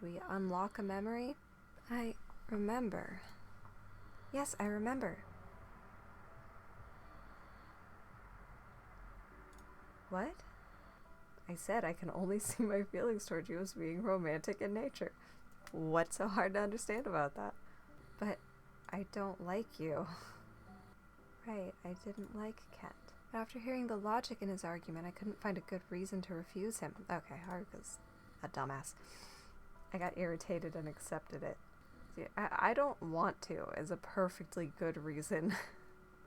we unlock a memory? I remember. Yes, I remember. What? I said I can only see my feelings toward you as being romantic in nature. What's so hard to understand about that? But I don't like you. Right, I didn't like Kent. But after hearing the logic in his argument, I couldn't find a good reason to refuse him. Okay, Haruka's a dumbass. I got irritated and accepted it. See, I don't want to is a perfectly good reason.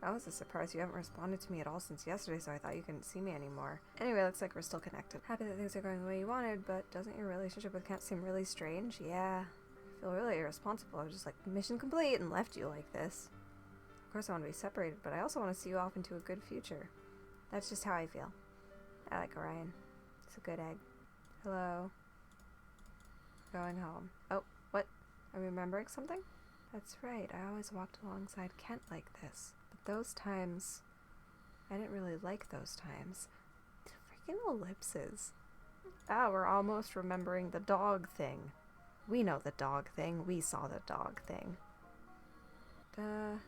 I was surprised you haven't responded to me at all since yesterday, so I thought you couldn't see me anymore. Anyway, looks like we're still connected. Happy that things are going the way you wanted, but doesn't your relationship with Kent seem really strange? Yeah. I feel really irresponsible. I was just like, mission complete, and left you like this. Of course I want to be separated, but I also want to see you off into a good future. That's just how I feel. I like Orion. He's a good egg. Hello. Going home. Oh, what? Are we remembering something? That's right, I always walked alongside Kent like this. But those times, I didn't really like those times. Freaking ellipses. Ah, we're almost remembering the dog thing. We know the dog thing. We saw the dog thing. Sure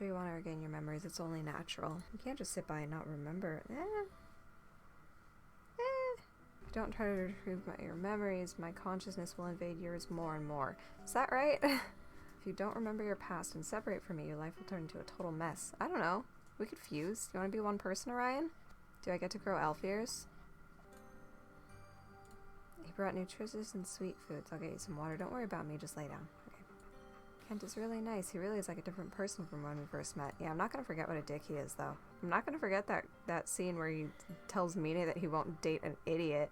you want to regain your memories. It's only natural. You can't just sit by and not remember. If you don't try to retrieve your memories, my consciousness will invade yours more and more. Is that right? If you don't remember your past and separate from me, your life will turn into a total mess. I don't know. We could fuse. You want to be one person, Orion? Do I get to grow elf ears? He brought nutritious and sweet foods. I'll get you some water. Don't worry about me. Just lay down. Okay. Kent is really nice. He really is like a different person from when we first met. Yeah, I'm not going to forget what a dick he is, though. I'm not going to forget that scene where he tells Mina that he won't date an idiot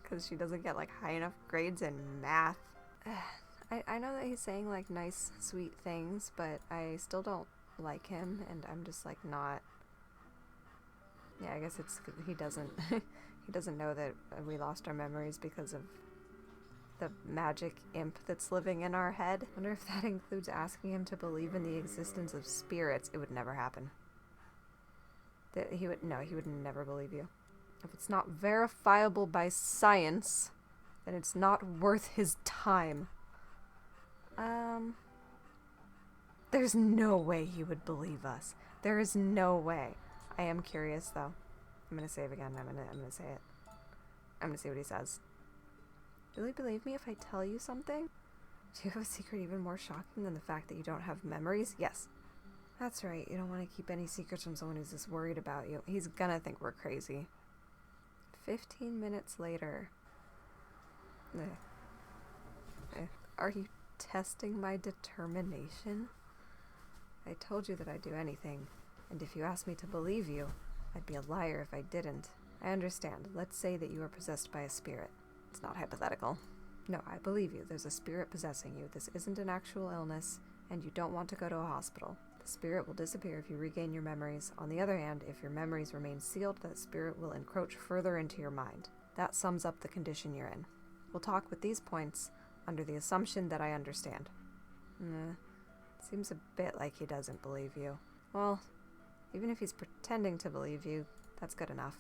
because she doesn't get, like, high enough grades in math. I know that he's saying, like, nice, sweet things, but I still don't like him, and I'm just, like, not... Yeah, I guess it's... He doesn't... he doesn't know that we lost our memories because of the magic imp that's living in our head. I wonder if that includes asking him to believe in the existence of spirits. It would never happen. He would never believe you. If it's not verifiable by science, then it's not worth his time. There's no way he would believe us. There is no way. I am curious, though. I'm gonna save again. I'm gonna say it. I'm gonna see what he says. Will you believe me if I tell you something? Do you have a secret even more shocking than the fact that you don't have memories? Yes. That's right. You don't want to keep any secrets from someone who's this worried about you. He's gonna think we're crazy. 15 minutes later. Are you testing my determination? I told you that I'd do anything, and if you asked me to believe you, I'd be a liar if I didn't. I understand. Let's say that you are possessed by a spirit. It's not hypothetical. No, I believe you. There's a spirit possessing you. This isn't an actual illness, and you don't want to go to a hospital. The spirit will disappear if you regain your memories. On the other hand, if your memories remain sealed, that spirit will encroach further into your mind. That sums up the condition you're in. We'll talk with these points under the assumption that I understand. Seems a bit like he doesn't believe you. Well, even if he's pretending to believe you, that's good enough.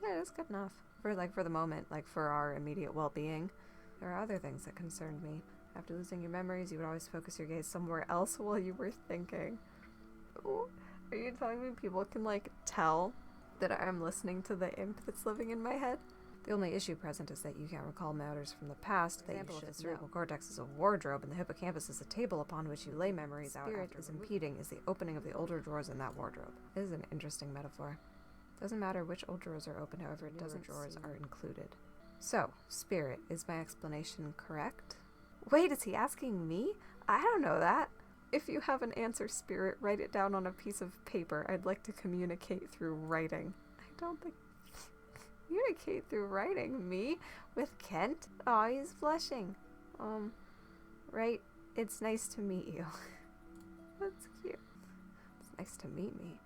Yeah, it's good enough. For the moment, like for our immediate well-being. There are other things that concerned me. After losing your memories, you would always focus your gaze somewhere else while you were thinking. Ooh, are you telling me people can, like, tell that I'm listening to the imp that's living in my head? The only issue present is that you can't recall matters from the past. The cerebral cortex is a wardrobe, and the hippocampus is a table upon which you lay memories out. Spirit is impeding is the opening of the older drawers in that wardrobe. This is an interesting metaphor. Doesn't matter which old drawers are open, however, doesn't drawers are included. So, spirit, is my explanation correct? Wait, is he asking me? I don't know that. If you have an answer, spirit, write it down on a piece of paper. I'd like to communicate through writing. I don't think... Communicate through writing? Me? With Kent? Aw, he's blushing. Right, it's nice to meet you. That's cute. It's nice to meet me.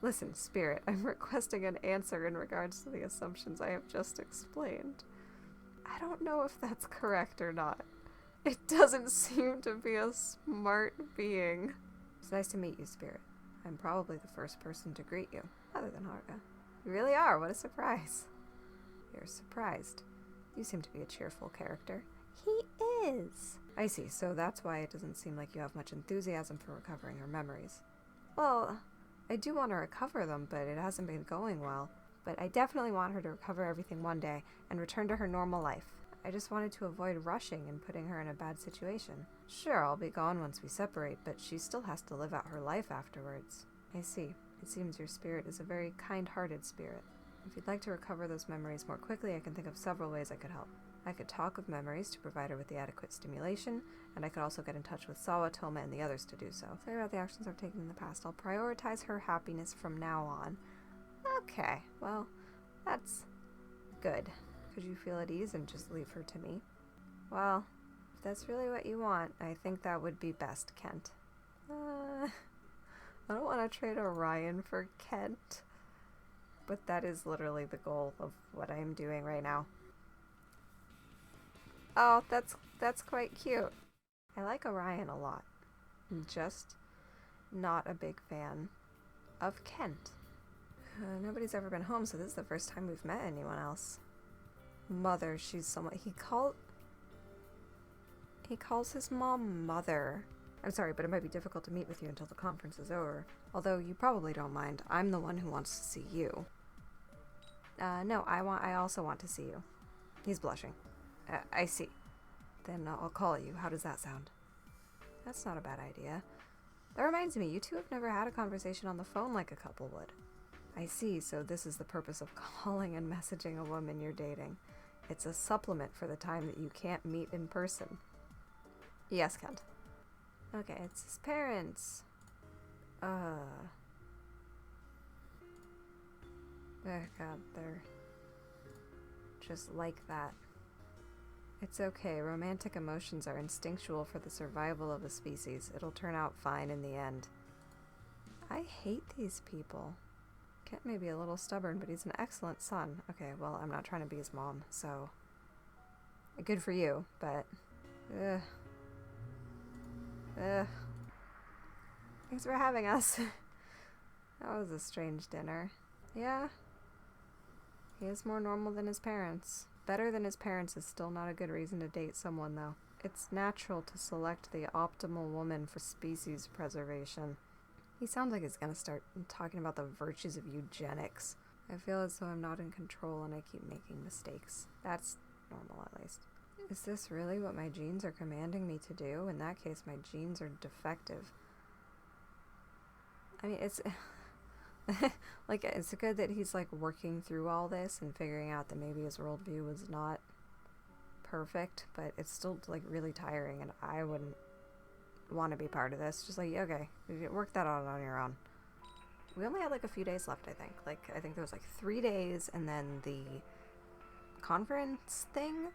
Listen, spirit, I'm requesting an answer in regards to the assumptions I have just explained. I don't know if that's correct or not. It doesn't seem to be a smart being. It's nice to meet you, spirit. I'm probably the first person to greet you, other than Haruka. You really are, what a surprise. You're surprised. You seem to be a cheerful character. He is. I see, so that's why it doesn't seem like you have much enthusiasm for recovering her memories. Well, I do want to recover them, but it hasn't been going well. But I definitely want her to recover everything one day and return to her normal life. I just wanted to avoid rushing and putting her in a bad situation. Sure, I'll be gone once we separate, but she still has to live out her life afterwards. I see. It seems your spirit is a very kind-hearted spirit. If you'd like to recover those memories more quickly, I can think of several ways I could help. I could talk of memories to provide her with the adequate stimulation, and I could also get in touch with Sawa, Toma, and the others to do so. Sorry about the actions I've taken in the past. I'll prioritize her happiness from now on. Okay, well, that's good. Could you feel at ease and just leave her to me? Well, if that's really what you want, I think that would be best, Kent. I don't want to trade Orion for Kent, but that is literally the goal of what I am doing right now. Oh, that's quite cute. I like Orion a lot. I'm just not a big fan of Kent. Nobody's ever been home, so this is the first time we've met anyone else. Mother, she's someone he calls his mom Mother. I'm sorry, but it might be difficult to meet with you until the conference is over. Although you probably don't mind. I'm the one who wants to see you. No, I also want to see you. He's blushing. I see. Then I'll call you. How does that sound? That's not a bad idea. That reminds me, you two have never had a conversation on the phone like a couple would. I see, so this is the purpose of calling and messaging a woman you're dating. It's a supplement for the time that you can't meet in person. Yes, Kent. Okay, it's his parents. Oh god, they're just like that. It's okay, romantic emotions are instinctual for the survival of a species. It'll turn out fine in the end. I hate these people. Kent may be a little stubborn, but he's an excellent son. Okay, well, I'm not trying to be his mom, so... Good for you, but... Thanks for having us. That was a strange dinner. Yeah. He is more normal than his parents. Better than his parents is still not a good reason to date someone, though. It's natural to select the optimal woman for species preservation. He sounds like he's gonna start talking about the virtues of eugenics. I feel as though I'm not in control and I keep making mistakes. That's normal, at least. Is this really what my genes are commanding me to do? In that case, my genes are defective. I mean, it's... like, it's good that he's, like, working through all this and figuring out that maybe his worldview was not perfect, but it's still, like, really tiring, and I wouldn't want to be part of this. Just like, okay, work that out on your own. We only had, like, a few days left, I think. Like, I think there was, like, 3 days, and then the conference thing.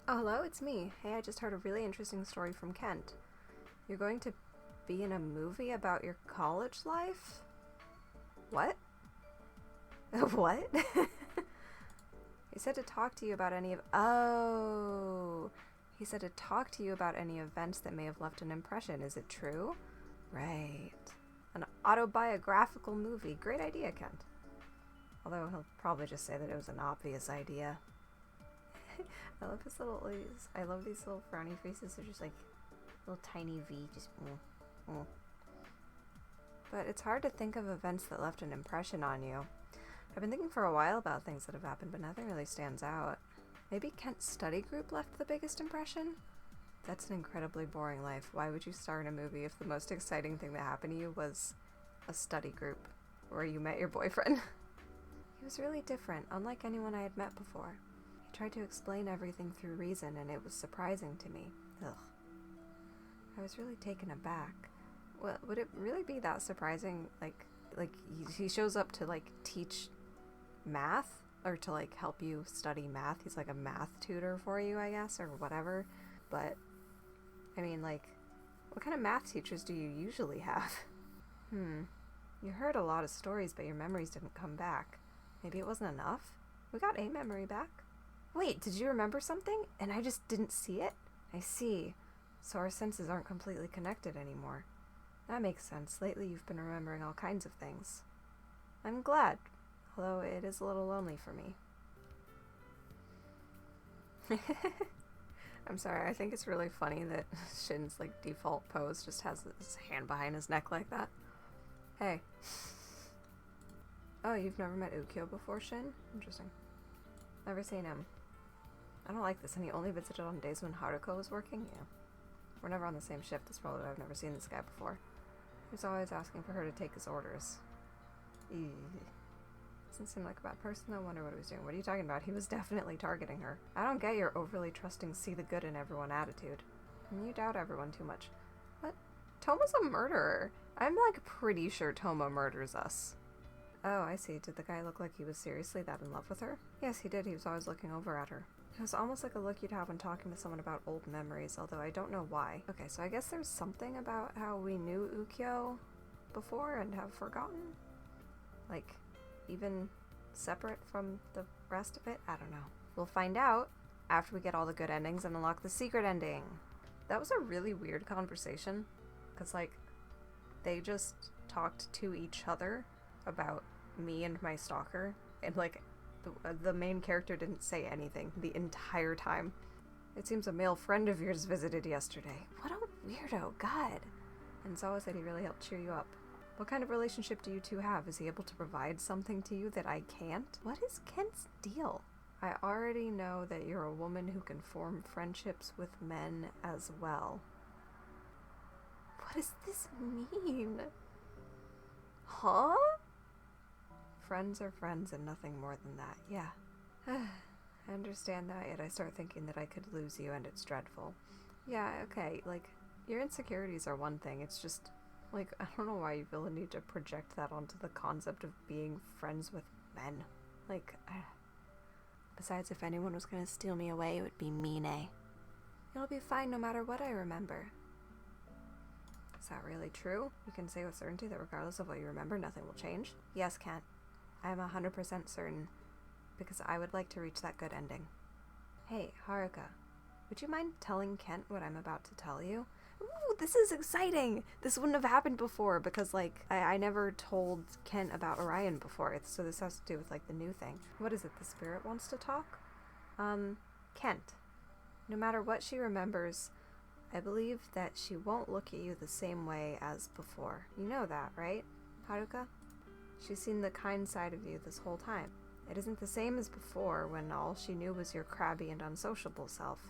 Oh, hello, it's me. Hey, I just heard a really interesting story from Kent. You're going to be in a movie about your college life? What? What? He said to talk to you about any of... Oh! He said to talk to you about any events that may have left an impression. Is it true? Right. An autobiographical movie. Great idea, Kent. Although he'll probably just say that it was an obvious idea. I love his little... I love these little frowny faces. They're just like little tiny V. Just... But it's hard to think of events that left an impression on you. I've been thinking for a while about things that have happened, but nothing really stands out. Maybe Kent's study group left the biggest impression? That's an incredibly boring life. Why would you star in a movie if the most exciting thing that happened to you was a study group where you met your boyfriend? He was really different, unlike anyone I had met before. He tried to explain everything through reason, and it was surprising to me. Ugh. I was really taken aback. Well, would it really be that surprising? Like he shows up to, like, teach math? Or to, like, help you study math? He's, like, a math tutor for you, I guess, or whatever. But, I mean, like, what kind of math teachers do you usually have? You heard a lot of stories, but your memories didn't come back. Maybe it wasn't enough? We got a memory back. Wait, did you remember something? And I just didn't see it? I see. So our senses aren't completely connected anymore. That makes sense. Lately you've been remembering all kinds of things. I'm glad, although it is a little lonely for me. I'm sorry, I think it's really funny that Shin's, like, default pose just has his hand behind his neck like that. Hey. Oh, you've never met Ukyo before, Shin? Interesting. Never seen him. I don't like this, and he only visited on days when Haruko was working? Yeah. We're never on the same shift, that's probably why I've never seen this guy before. He was always asking for her to take his orders. Eee. Doesn't seem like a bad person. I wonder what he was doing. What are you talking about? He was definitely targeting her. I don't get your overly trusting see the good in everyone attitude. And you doubt everyone too much. What? Toma's a murderer. I'm like pretty sure Toma murders us. Oh, I see. Did the guy look like he was seriously that in love with her? Yes, he did. He was always looking over at her. It was almost like a look you'd have when talking to someone about old memories, although I don't know why. Okay, so I guess there's something about how we knew Ukyo before and have forgotten? Like, even separate from the rest of it? I don't know. We'll find out after we get all the good endings and unlock the secret ending. That was a really weird conversation, because, like, they just talked to each other about me and my stalker, and, like, the main character didn't say anything the entire time. It seems a male friend of yours visited yesterday. What a weirdo, God. And Zawa said he really helped cheer you up. What kind of relationship do you two have? Is he able to provide something to you that I can't? What is Kent's deal? I already know that you're a woman who can form friendships with men as well. What does this mean? Huh? Friends are friends and nothing more than that, yeah. I understand that, yet I start thinking that I could lose you and it's dreadful. Yeah, okay, like, your insecurities are one thing, it's just, like, I don't know why you feel the need to project that onto the concept of being friends with men. Like, besides, if anyone was gonna steal me away, it would be Mine. It'll be fine no matter what I remember. Is that really true? You can say with certainty that regardless of what you remember, nothing will change? Yes, Kent. I'm 100% certain, because I would like to reach that good ending. Hey, Haruka, would you mind telling Kent what I'm about to tell you? Ooh, this is exciting! This wouldn't have happened before, because, like, I never told Kent about Orion before, so this has to do with, like, the new thing. What is it, the spirit wants to talk? Kent. No matter what she remembers, I believe that she won't look at you the same way as before. You know that, right, Haruka? She's seen the kind side of you this whole time. It isn't the same as before, when all she knew was your crabby and unsociable self.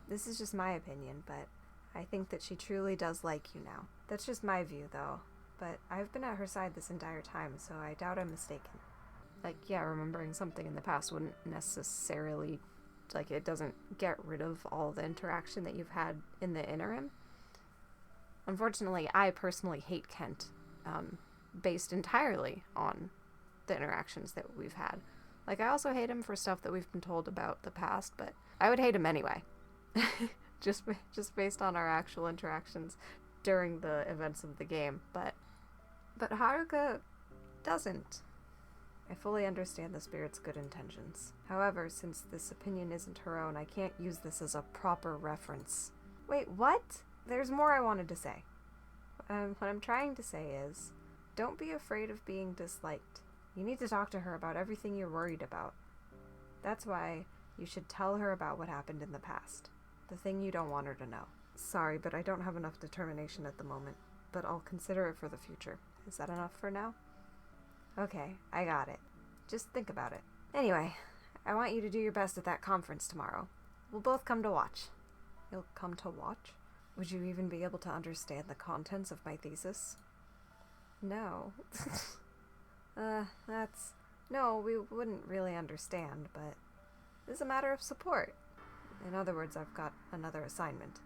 This is just my opinion, but I think that she truly does like you now. That's just my view, though. But I've been at her side this entire time, so I doubt I'm mistaken. Like, yeah, remembering something in the past wouldn't necessarily, like, it doesn't get rid of all the interaction that you've had in the interim. Unfortunately, I personally hate Kent, based entirely on the interactions that we've had. Like, I also hate him for stuff that we've been told about the past, but I would hate him anyway. just based on our actual interactions during the events of the game, but Haruka doesn't. I fully understand the spirit's good intentions. However, since this opinion isn't her own, I can't use this as a proper reference. Wait, what? There's more I wanted to say. What I'm trying to say is, don't be afraid of being disliked. You need to talk to her about everything you're worried about. That's why you should tell her about what happened in the past. The thing you don't want her to know. Sorry, but I don't have enough determination at the moment, but I'll consider it for the future. Is that enough for now? Okay, I got it. Just think about it. Anyway, I want you to do your best at that conference tomorrow. We'll both come to watch. You'll come to watch? Would you even be able to understand the contents of my thesis? No. No, we wouldn't really understand, but it's a matter of support. In other words, I've got another assignment.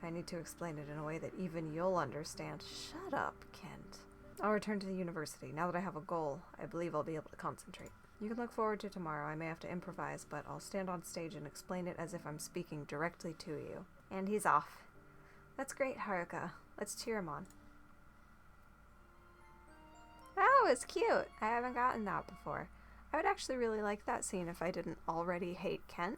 I need to explain it in a way that even you'll understand. Shut up, Kent. I'll return to the university. Now that I have a goal, I believe I'll be able to concentrate. You can look forward to tomorrow. I may have to improvise, but I'll stand on stage and explain it as if I'm speaking directly to you. And he's off. That's great, Haruka. Let's cheer him on. Oh, it's cute. I haven't gotten that before. I would actually really like that scene if I didn't already hate Kent.